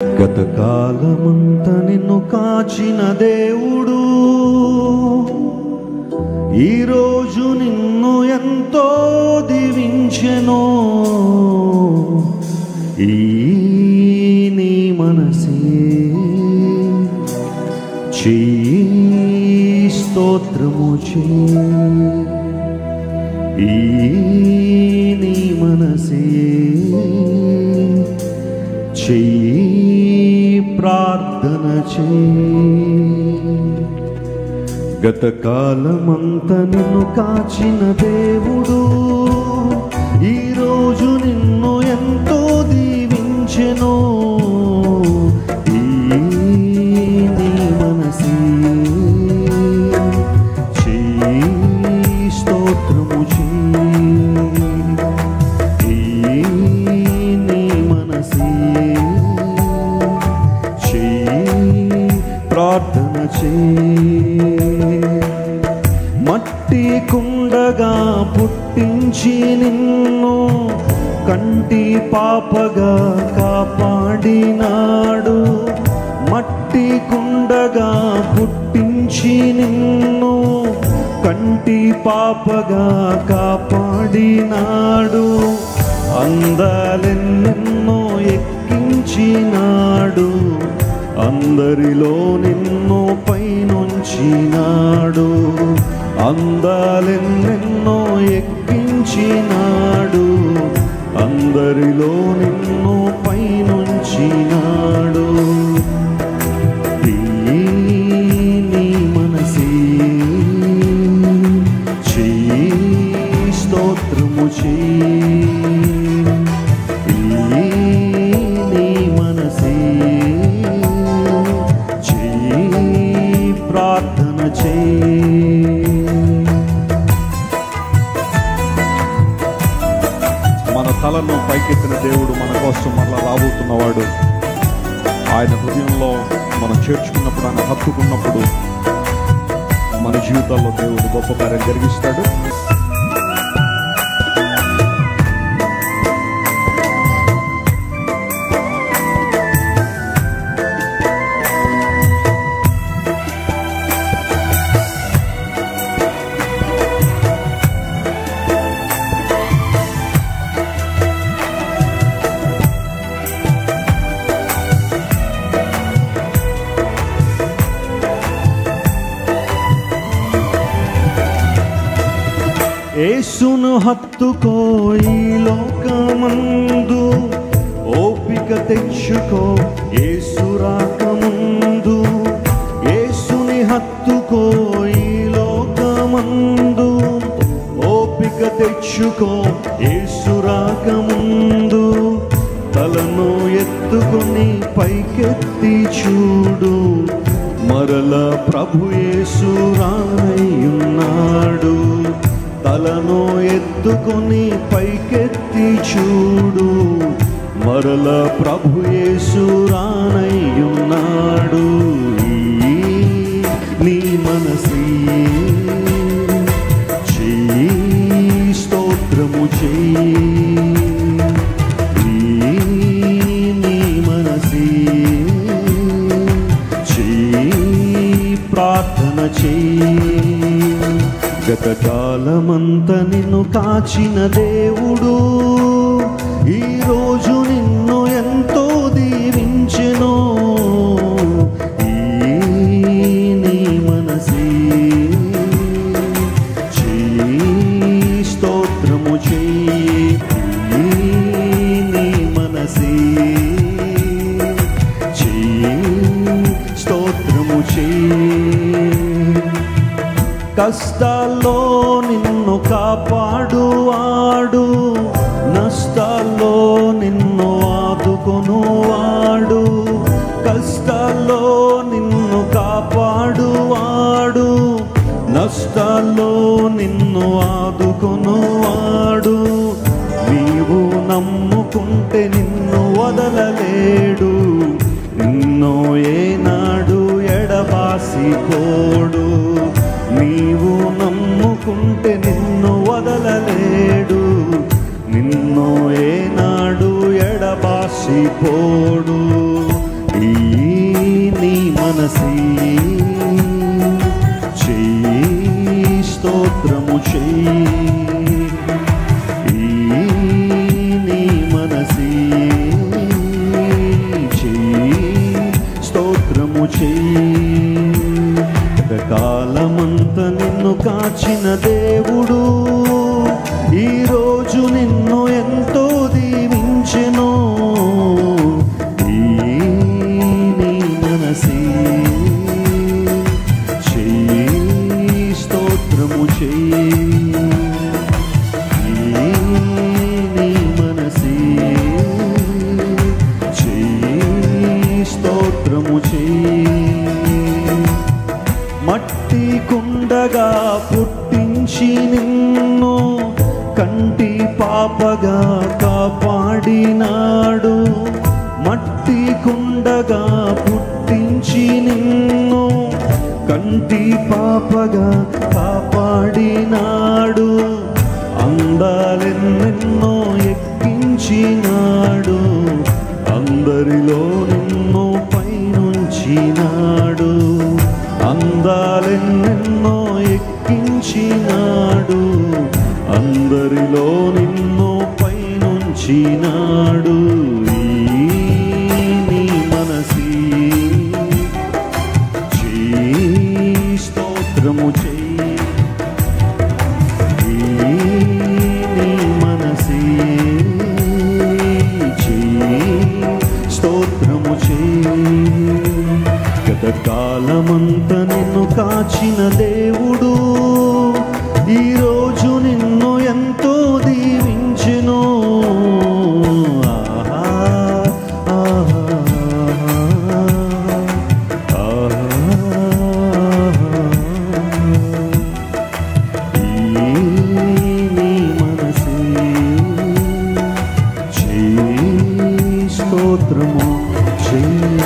గతకాలమంతా నిన్ను కాచిన దేవుడు ఈరోజు నిన్ను ఎంతో దీవించెను. ఈ నీ మనసే చెయ్యి స్తోత్రము చెయ్యి. ఈ నీ మనసే చెయ్యి ప్రార్థన చెయ్యి. గతకాలమంతా నిన్ను కాచిన దేవుడు ఈరోజు నిన్ను ఎంతో దీవించెను. ఈ నీ మనసే చెయ్యి స్తోత్రము చెయ్యి. ఈ నీ మనసే చెయ్యి ప్రార్థన చెయ్యి. మట్టి కుండగా పుట్టించి నిన్ను కంటి పాపగా కాపాడినాడు. మట్టి కుండగా పుట్టించి నిన్ను కంటి పాపగా కాపాడినాడు. అందాలెన్నెన్నో ఎక్కించినాడు. అందరిలో నిన్ను పైనుంచినాడు. అందాలెన్నెన్నో ఎక్కించినాడు. అందరిలో నిన్ను పైనుంచినాడు. నీ మనసే చెయ్యి స్తోత్రము చెయ్యి. నీ మనసే చెయ్యి ప్రార్థన చెయ్యి. మన తలను పైకెత్తిన దేవుడు మన కోసం మళ్ళా రాబోతున్నవాడు. ఆయన హృదయంలో మనం చేర్చుకున్నప్పుడు, ఆయన హత్తుకున్నప్పుడు మన జీవితాల్లో దేవుడు గొప్ప కార్యం జరిగిస్తాడు. యేసును హత్తుకో ఈ లోకమందు, ఓపిక తెచ్చుకో యేసు రాకముందు. యేసుని హత్తుకో ఈ లోకమందు, ఓపిక తెచ్చుకో యేసు రాకముందు. తలను ఎత్తుకొని పైకెత్తి చూడు, మరల ప్రభు యేసు రానయ్యున్నాడు. తలను ఎత్తుకొని పైకెత్తి చూడు, మరల ప్రభు యేసు రానయ్యున్నాడు. నీ మనసే చెయ్యి స్తోత్రము చెయ్యి. నీ మనసే చెయ్యి ప్రార్థన చెయ్యి. గతకాలమంతా నిన్ను కాచిన దేవుడు ఈరోజు నిన్ను ఎంతో దీవించెను. ఈ నీ మనసే చెయ్యి స్తోత్రము చెయ్యి. నీ మనసే చెయ్యి స్తోత్రము చెయ్యి. కష్టాల్లో నిన్ను కాపాడువాడు, నష్టాల్లో నిన్ను ఆదుకొనువాడు. కష్టాల్లో నిన్ను కాపాడువాడు, నష్టాల్లో నిన్ను ఆదుకొనువాడు. నీవు నమ్ముకుంటే నిన్ను వదలలేడు, నిన్ను ఏనాడు ఎడబాసిపోడు. నీవు నమ్ముకుంటే నిన్ను వదలలేడు, మనసే చెయ్యి స్తోత్రము చెయ్యి, నీ మనసే చెయ్యి స్తోత్రము చెయ్యి. కాలమంతా నిన్ను కాచిన దేవుడు ఈరోజు నిన్ను ఎంతో దీవించెను. నీ మనసే చెయ్యి స్తోత్రము చెయ్యి, నీ మనసే చెయ్యి స్తోత్రము చెయ్యి. మట్టి కుండగా పుట్టించి నిన్ను కంటి పాపగా కాపాడినాడు. మట్టి కుండగా పుట్టించి నిన్ను కంటి పాపగా కాపాడినాడు. అందాలెన్నెన్నో ఎక్కించినాడు, అందరిలో నిన్ను పైనుంచినాడు. అందాలెన్నెన్నో ఎక్కించినాడు, అందరిలో నిన్ను పైనుంచినాడు. నీ మనసే చెయ్యి స్తోత్రము చెయ్యి, నీ మనసే చెయ్యి స్తోత్రము చెయ్యి. గతకాలమంతా నిన్ను కాచిన దేవుడు ఈరోజు నిన్ను ఎంతో దీవించెను. నీ మనసే చెయ్యి స్తోత్రము చెయ్యి.